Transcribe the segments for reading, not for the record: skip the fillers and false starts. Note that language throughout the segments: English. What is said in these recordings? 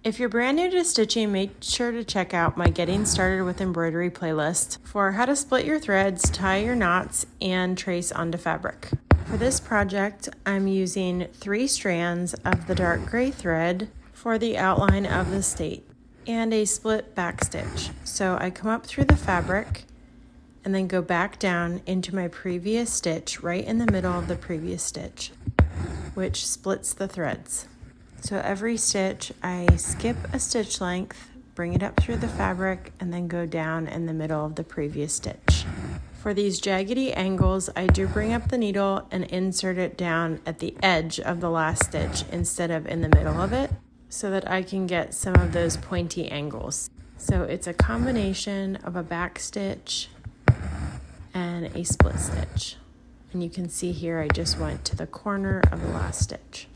If you're brand new to stitching, make sure to check out my Getting Started with Embroidery playlist for how to split your threads, tie your knots, and trace onto fabric. For this project, I'm using 3 strands of the dark gray thread for the outline of the state and a split back stitch. So I come up through the fabric and then go back down into my previous stitch right in the middle of the previous stitch, which splits the threads. So every stitch, I skip a stitch length, bring it up through the fabric, and then go down in the middle of the previous stitch. For these jaggedy angles, I do bring up the needle and insert it down at the edge of the last stitch instead of in the middle of it, so that I can get some of those pointy angles. So it's a combination of a back stitch and a split stitch. And you can see here I just went to the corner of the last stitch.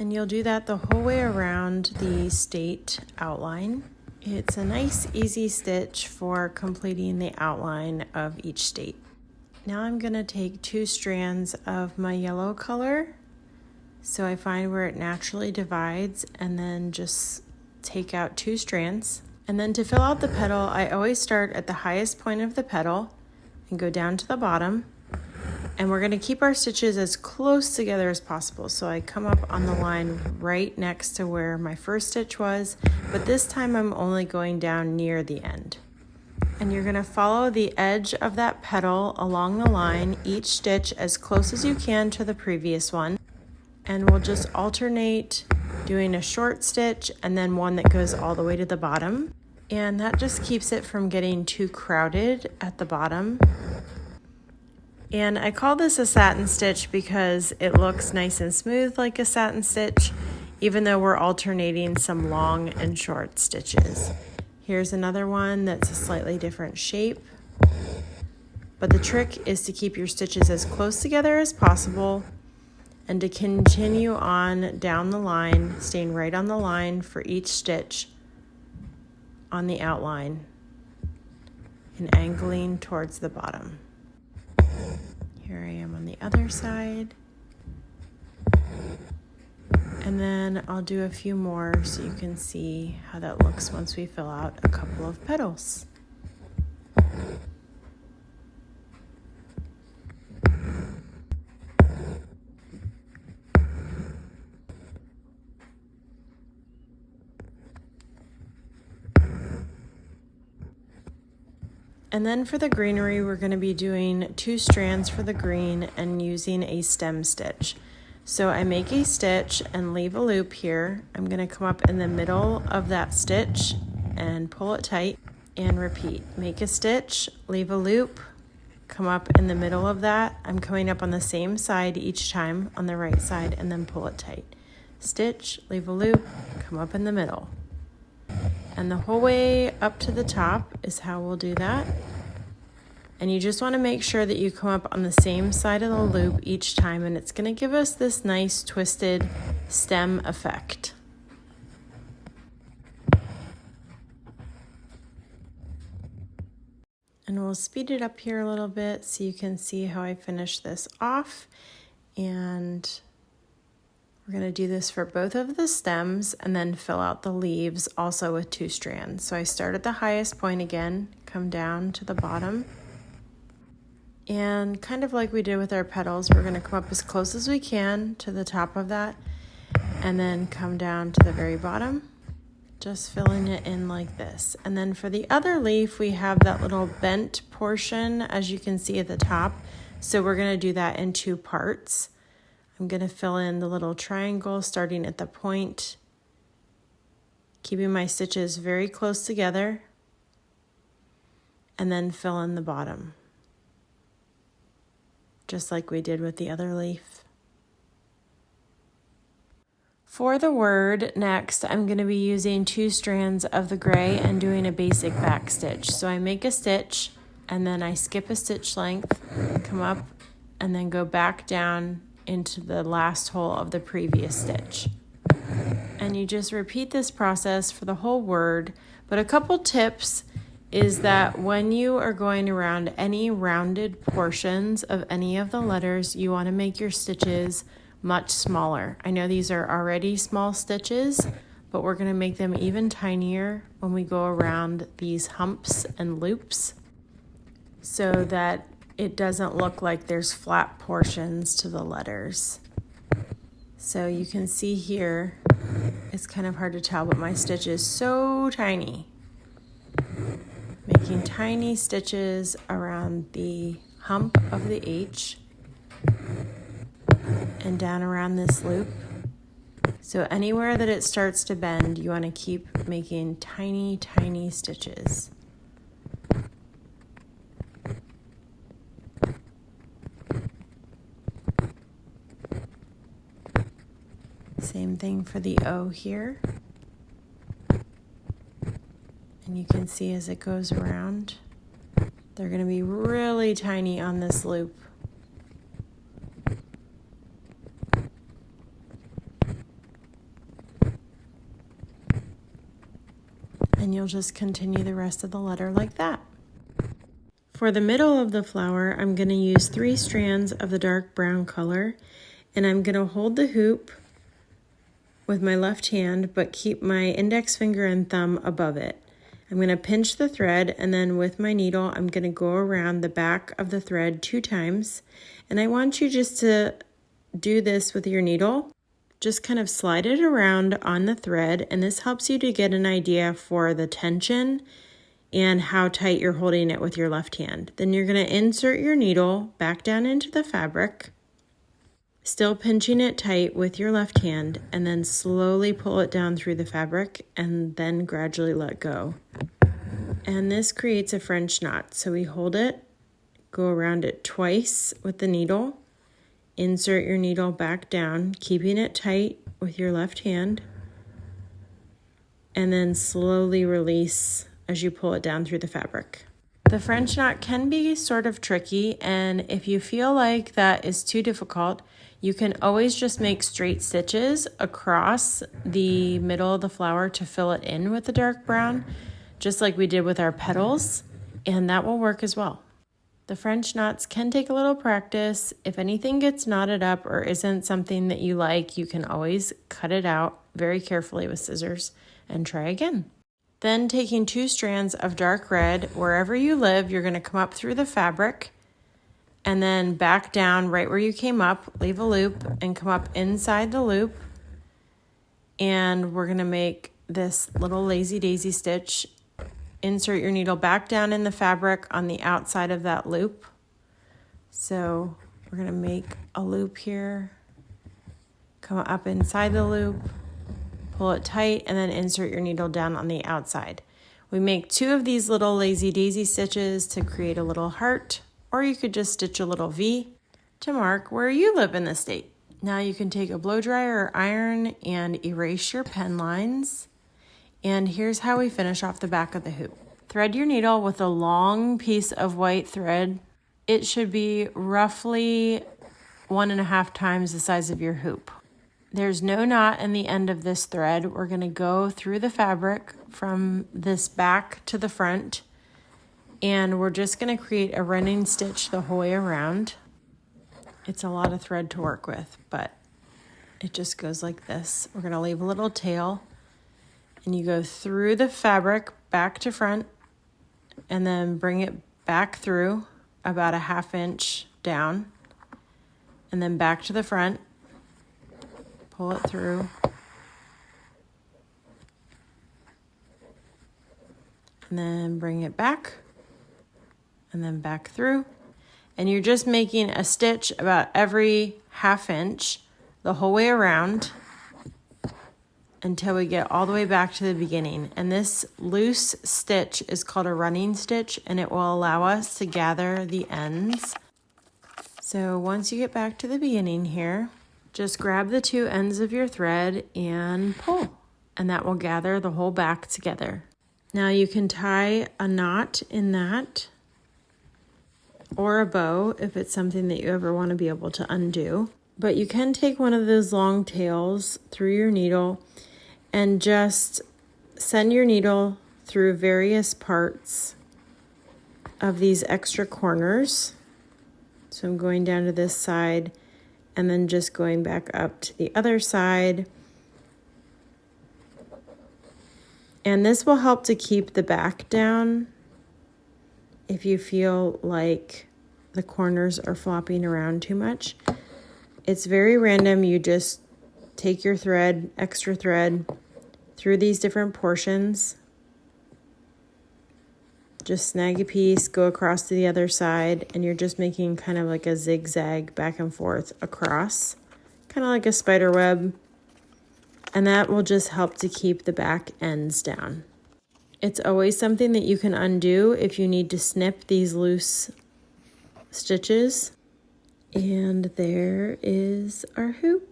And you'll do that the whole way around the state outline. It's a nice easy stitch for completing the outline of each state. Now I'm going to take 2 strands of my yellow color, so I find where it naturally divides, and then just take out 2 strands. And then to fill out the petal, I always start at the highest point of the petal and go down to the bottom. And we're going to keep our stitches as close together as possible. So I come up on the line right next to where my first stitch was, but this time I'm only going down near the end. And you're going to follow the edge of that petal along the line, each stitch as close as you can to the previous one. And we'll just alternate doing a short stitch and then one that goes all the way to the bottom. And that just keeps it from getting too crowded at the bottom. And I call this a satin stitch because it looks nice and smooth like a satin stitch, even though we're alternating some long and short stitches. Here's another one that's a slightly different shape. But the trick is to keep your stitches as close together as possible and to continue on down the line, staying right on the line for each stitch on the outline and angling towards the bottom. Here I am on the other side. And then I'll do a few more so you can see how that looks once we fill out a couple of petals. And then for the greenery, we're going to be doing 2 strands for the green and using a stem stitch. So I make a stitch and leave a loop here. I'm going to come up in the middle of that stitch and pull it tight and repeat. Make a stitch, leave a loop, come up in the middle of that. I'm coming up on the same side each time on the right side and then pull it tight. Stitch, leave a loop, come up in the middle. And the whole way up to the top is how we'll do that. And you just want to make sure that you come up on the same side of the loop each time, and it's going to give us this nice twisted stem effect. And we'll speed it up here a little bit so you can see how I finish this off. And we're going to do this for both of the stems and then fill out the leaves also with 2 strands. So I start at the highest point again, come down to the bottom. And kind of like we did with our petals, we're going to come up as close as we can to the top of that and then come down to the very bottom, just filling it in like this. And then for the other leaf, we have that little bent portion, as you can see at the top. So we're going to do that in 2 parts. I'm going to fill in the little triangle starting at the point, keeping my stitches very close together, and then fill in the bottom, just like we did with the other leaf. For the word next, I'm going to be using 2 strands of the gray and doing a basic back stitch. So I make a stitch and then I skip a stitch length, come up and then go back down into the last hole of the previous stitch. And you just repeat this process for the whole word. But a couple tips is that when you are going around any rounded portions of any of the letters, you want to make your stitches much smaller. I know these are already small stitches, but we're going to make them even tinier when we go around these humps and loops so that it doesn't look like there's flat portions to the letters. So you can see here, it's kind of hard to tell, but my stitch is so tiny. Making tiny stitches around the hump of the H and down around this loop. So anywhere that it starts to bend, you want to keep making tiny, tiny stitches. Same thing for the O here. And you can see as it goes around, they're going to be really tiny on this loop. And you'll just continue the rest of the letter like that. For the middle of the flower, I'm going to use 3 strands of the dark brown color, and I'm going to hold the hoop with my left hand, but keep my index finger and thumb above it. I'm going to pinch the thread, and then with my needle, I'm going to go around the back of the thread 2 times. And I want you just to do this with your needle. Just kind of slide it around on the thread, and this helps you to get an idea for the tension and how tight you're holding it with your left hand. Then you're going to insert your needle back down into the fabric, still pinching it tight with your left hand, and then slowly pull it down through the fabric and then gradually let go. And this creates a French knot. So we hold it, go around it twice with the needle, insert your needle back down, keeping it tight with your left hand, and then slowly release as you pull it down through the fabric. The French knot can be sort of tricky, and if you feel like that is too difficult, you can always just make straight stitches across the middle of the flower to fill it in with the dark brown, just like we did with our petals, and that will work as well. The French knots can take a little practice. If anything gets knotted up or isn't something that you like, you can always cut it out very carefully with scissors and try again. Then taking 2 strands of dark red, wherever you live, you're going to come up through the fabric and then back down right where you came up, leave a loop and come up inside the loop. And we're going to make this little lazy daisy stitch. Insert your needle back down in the fabric on the outside of that loop. So we're going to make a loop here, come up inside the loop, pull it tight, and then insert your needle down on the outside. We make 2 of these little lazy daisy stitches to create a little heart, or you could just stitch a little V to mark where you live in the state. Now you can take a blow dryer or iron and erase your pen lines. And here's how we finish off the back of the hoop. Thread your needle with a long piece of white thread. It should be roughly 1.5 times the size of your hoop. There's no knot in the end of this thread. We're going to go through the fabric from this back to the front, and we're just going to create a running stitch the whole way around. It's a lot of thread to work with, but it just goes like this. We're going to leave a little tail, and you go through the fabric back to front and then bring it back through about 1/2 inch down and then back to the front, pull it through, and then bring it back and then back through. And you're just making a stitch about every 1/2 inch the whole way around until we get all the way back to the beginning. And this loose stitch is called a running stitch, and it will allow us to gather the ends. So once you get back to the beginning here, just grab the 2 ends of your thread and pull, and that will gather the whole back together. Now you can tie a knot in that, or a bow if it's something that you ever want to be able to undo. But you can take one of those long tails through your needle and just send your needle through various parts of these extra corners. So I'm going down to this side and then just going back up to the other side And this will help to keep the back down if you feel like the corners are flopping around too much. It's very random. You just take your thread, extra thread, through these different portions. Just snag a piece, go across to the other side, and you're just making kind of like a zigzag back and forth across, kind of like a spider web. And that will just help to keep the back ends down. It's always something that you can undo if you need to snip these loose stitches. And there is our hoop.